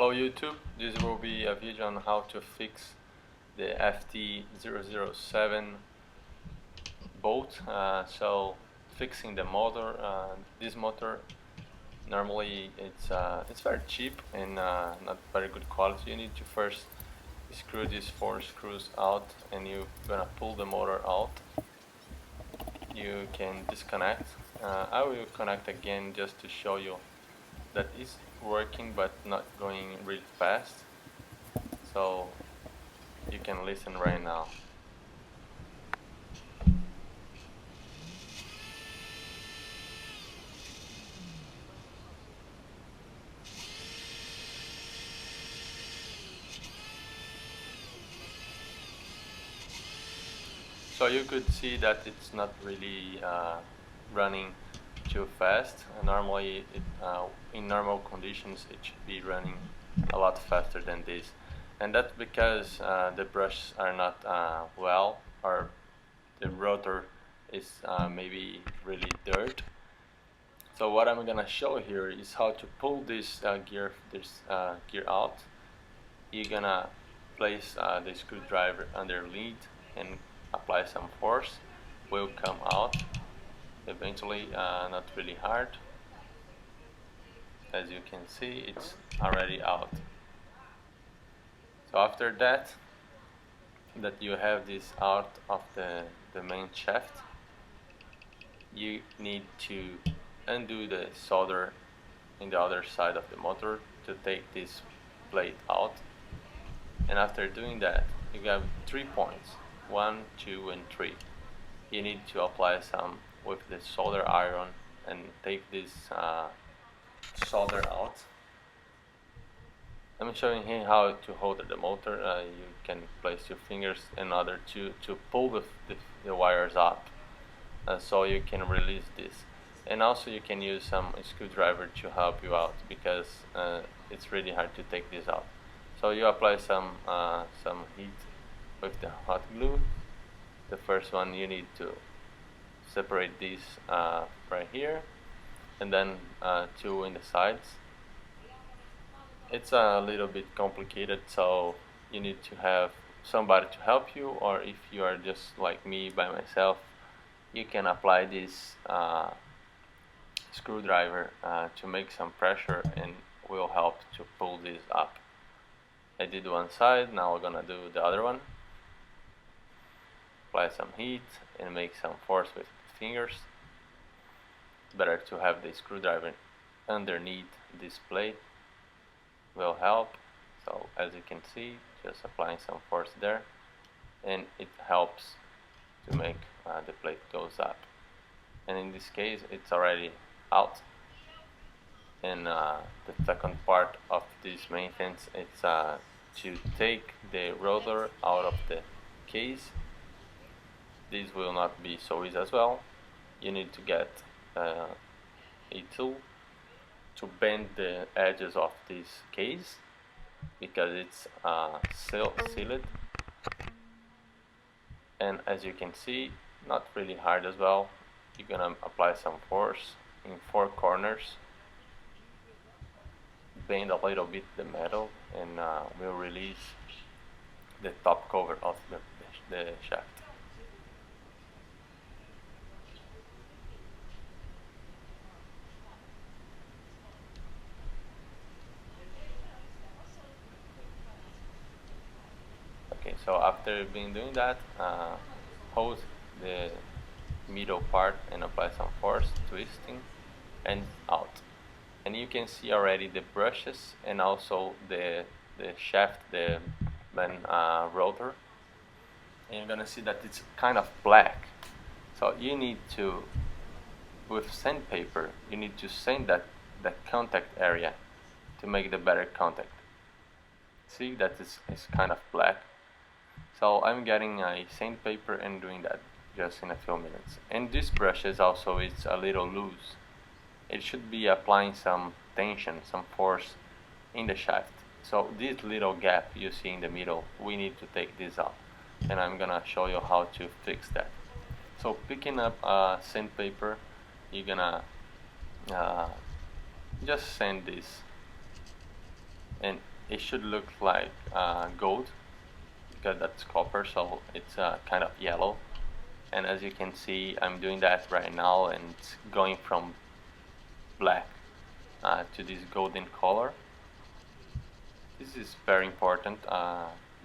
Hello YouTube, this will be a video on how to fix the FT007 bolt. So fixing the motor, this motor normally it's very cheap and not very good quality. You need to first screw these 4 screws out and you're gonna pull the motor out. You can disconnect. I will connect again just to show you that is working but not going really fast, so you can listen right now. So you could see that it's not really running too fast. Normally in normal conditions it should be running a lot faster than this, and that's because the brushes are not well, or the rotor is maybe really dirt. So what I'm gonna show here is how to pull this gear out. You're gonna place the screwdriver underneath and apply some force. Will come out eventually, not really hard. As you can see, it's already out. So after that you have this out of the main shaft, you need to undo the solder in the other side of the motor to take this plate out. And after doing that, you have 3 points, 1, 2 and 3. You need to apply some with the solder iron and take this solder out. I'm showing here how to hold the motor. You can place your fingers and other two to pull the wires up, so you can release this. And also you can use some screwdriver to help you out, because it's really hard to take this out. So you apply some heat with the hot glue. The first one, you need to separate these right here, and then 2 in the sides. It's a little bit complicated, so you need to have somebody to help you, or if you are just like me by myself, you can apply this screwdriver to make some pressure and will help to pull this up. I did one side, now we're gonna do the other one. Apply some heat and make some force with the fingers. Better to have the screwdriver underneath this plate, will help. So as you can see, just applying some force there, and it helps to make the plate goes up. And in this case, it's already out. And the second part of this maintenance, it's to take the rotor out of the case. This will not be so easy as well. You need to get a tool to bend the edges of this case, because it's sealed. And as you can see, not really hard as well. You're gonna apply some force in 4 corners, bend a little bit the metal, and we'll release the top cover of the shaft. Okay, so after doing that, hold the middle part and apply some force, twisting, and out. And you can see already the brushes and also the shaft, the main rotor. And you're gonna see that it's kind of black. So you need to, with sandpaper, you need to sand that contact area to make the better contact. See that it's kind of black. So I'm getting a sandpaper and doing that just in a few minutes. And this brush is also, it's a little loose. It should be applying some tension, some force in the shaft. So this little gap you see in the middle, we need to take this out. And I'm gonna show you how to fix that. So picking up sandpaper, you're gonna just sand this. And it should look like gold, because that's copper, so it's kind of yellow. And as you can see, I'm doing that right now, and it's going from black to this golden color. This is very important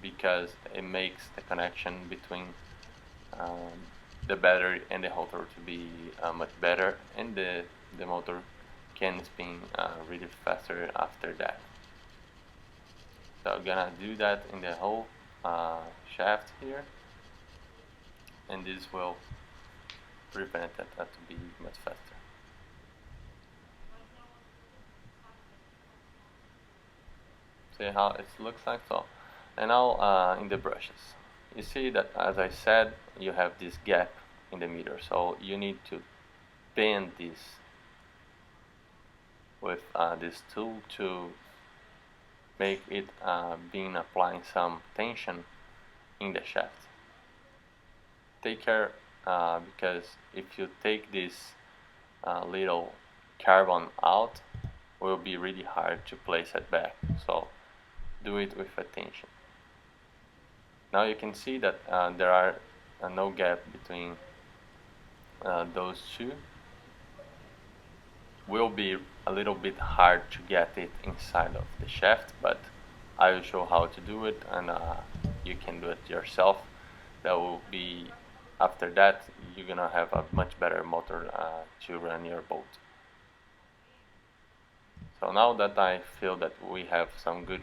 because it makes the connection between um, the battery and the motor to be much better, and the motor can spin really faster after that. So I'm gonna do that in the whole shaft here, and this will prevent that to be much faster. See how it looks like? So, and now in the brushes, you see that, as I said, you have this gap in the meter, so you need to bend this with this tool to make it being applying some tension in the shaft. Take care because if you take this little carbon out, it will be really hard to place it back, so do it with attention. Now you can see that there are no gap between those two. Will be a little bit hard to get it inside of the shaft, but I will show how to do it, and you can do it yourself. That will be, after that, you're gonna have a much better motor to run your boat. So now that I feel that we have some good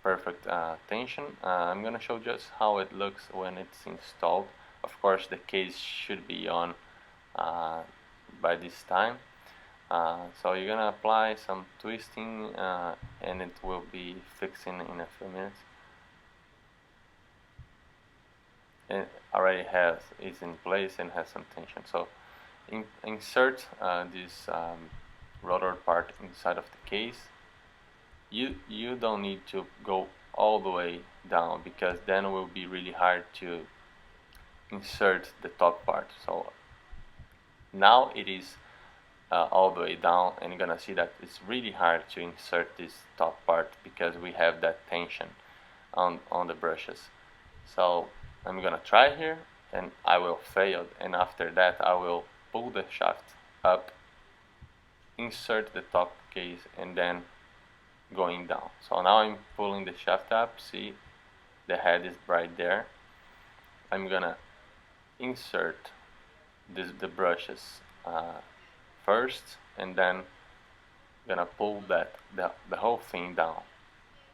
perfect tension, I'm gonna show just how it looks when it's installed. Of course, the case should be on by this time. So you're gonna apply some twisting and it will be fixing in a few minutes. It already is in place and has some tension. So insert this rotor part inside of the case. You don't need to go all the way down, because then it will be really hard to insert the top part. So now it is all the way down, and you're gonna see that it's really hard to insert this top part because we have that tension on the brushes. So I'm gonna try here, and I will fail, and after that I will pull the shaft up, insert the top case, and then going down. So now I'm pulling the shaft up. See, the head is right there. I'm gonna insert the brushes first, and then gonna pull the whole thing down.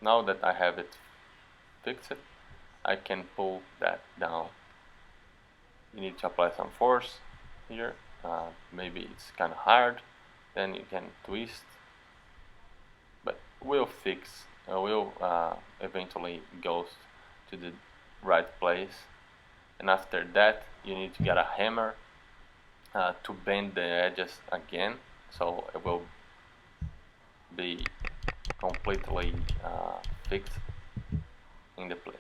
Now that I have it fixed, I can pull that down. You need to apply some force here. Maybe it's kind of hard. Then you can twist, but will fix. Will eventually goes to the right place. And after that, you need to get a hammer to bend the edges again, so it will be completely fixed in the place.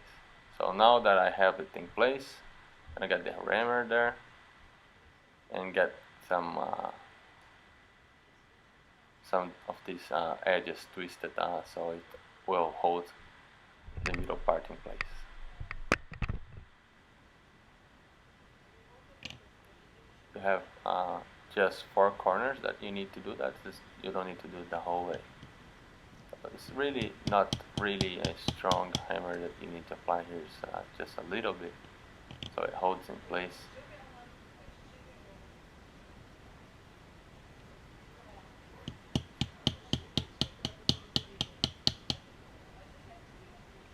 So now that I have it in place, I got the hammer there and get some of these edges twisted so it will hold the middle part in place. You have just 4 corners that you need to do that. You don't need to do it the whole way. So it's really not really a strong hammer that you need to apply here. It's just a little bit, so it holds in place.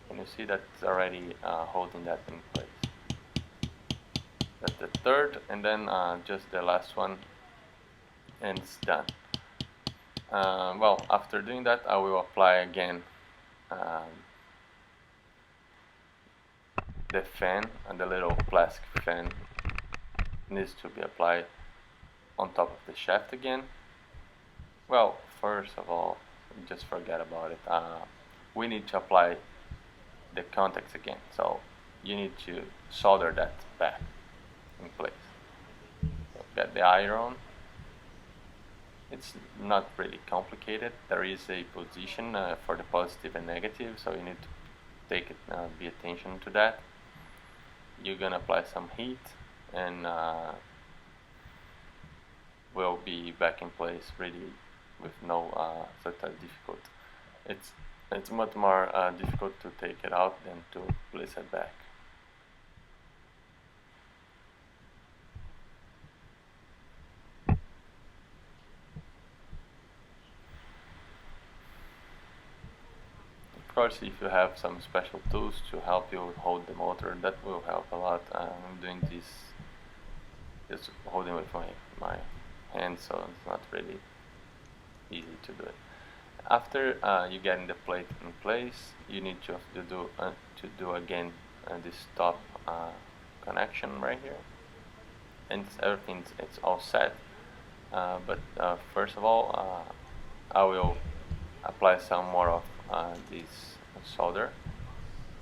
And you see that it's already holding that in place. That's the third, and then just the last one, and it's done. Well, after doing that, I will apply again the fan, and the little plastic fan needs to be applied on top of the shaft again. Well, first of all, just forget about it. We need to apply the contacts again, so you need to solder that back in place. So get the iron, It's not really complicated. There is a position for the positive and negative, so you need to take it, be attention to that. You're gonna apply some heat, and will be back in place really with no such a difficult. It's much more difficult to take it out than to place it back. Of course, if you have some special tools to help you hold the motor, that will help a lot. I'm doing this just holding with my hand, so it's not really easy to do it. After you getting the plate in place, you need to do again this top connection right here, and it's all set. But first of all, I will apply some more of this solder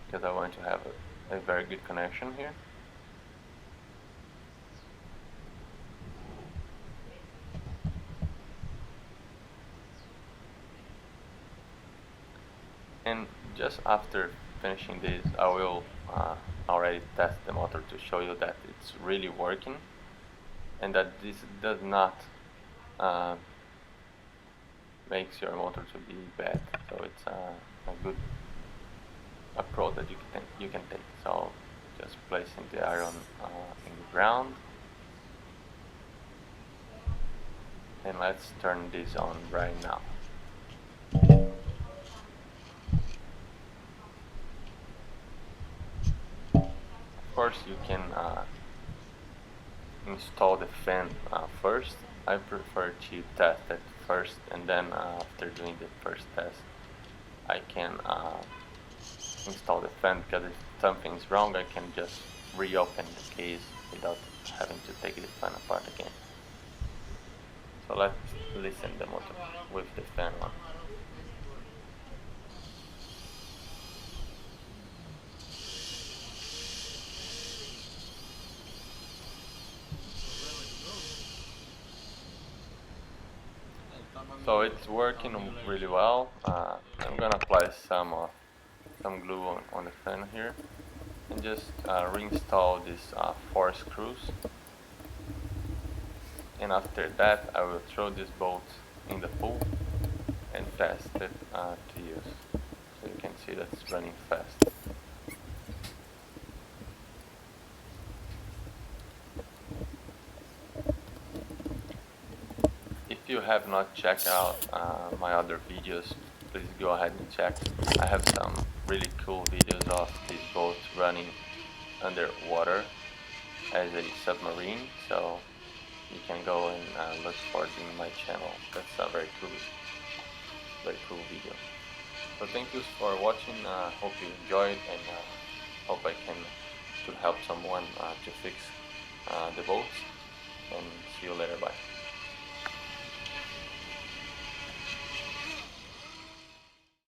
because I want to have a very good connection here. And just after finishing this, I will already test the motor to show you that it's really working and that this does not makes your motor to be bad. So it's a good approach that you can take. So just placing the iron in the ground, and let's turn this on right now. Of course, you can install the fan first. I prefer to test it first, and then after doing the first test, I can install the fan, because if something's wrong, I can just reopen the case without having to take the fan apart again. So let's listen the motor with the fan on. So it's working really well. I'm gonna apply some glue on the fan here, and just reinstall these 4 screws. And after that, I will throw this bolt in the pool and test it to use. So you can see that it's running fast. If you have not checked out my other videos, please go ahead and check. I have some really cool videos of this boat running underwater as a submarine, so you can go and look for it in my channel. That's a very cool video. So thank you for watching. Hope you enjoyed, and hope I could help someone to fix the boats. And see you later. Bye.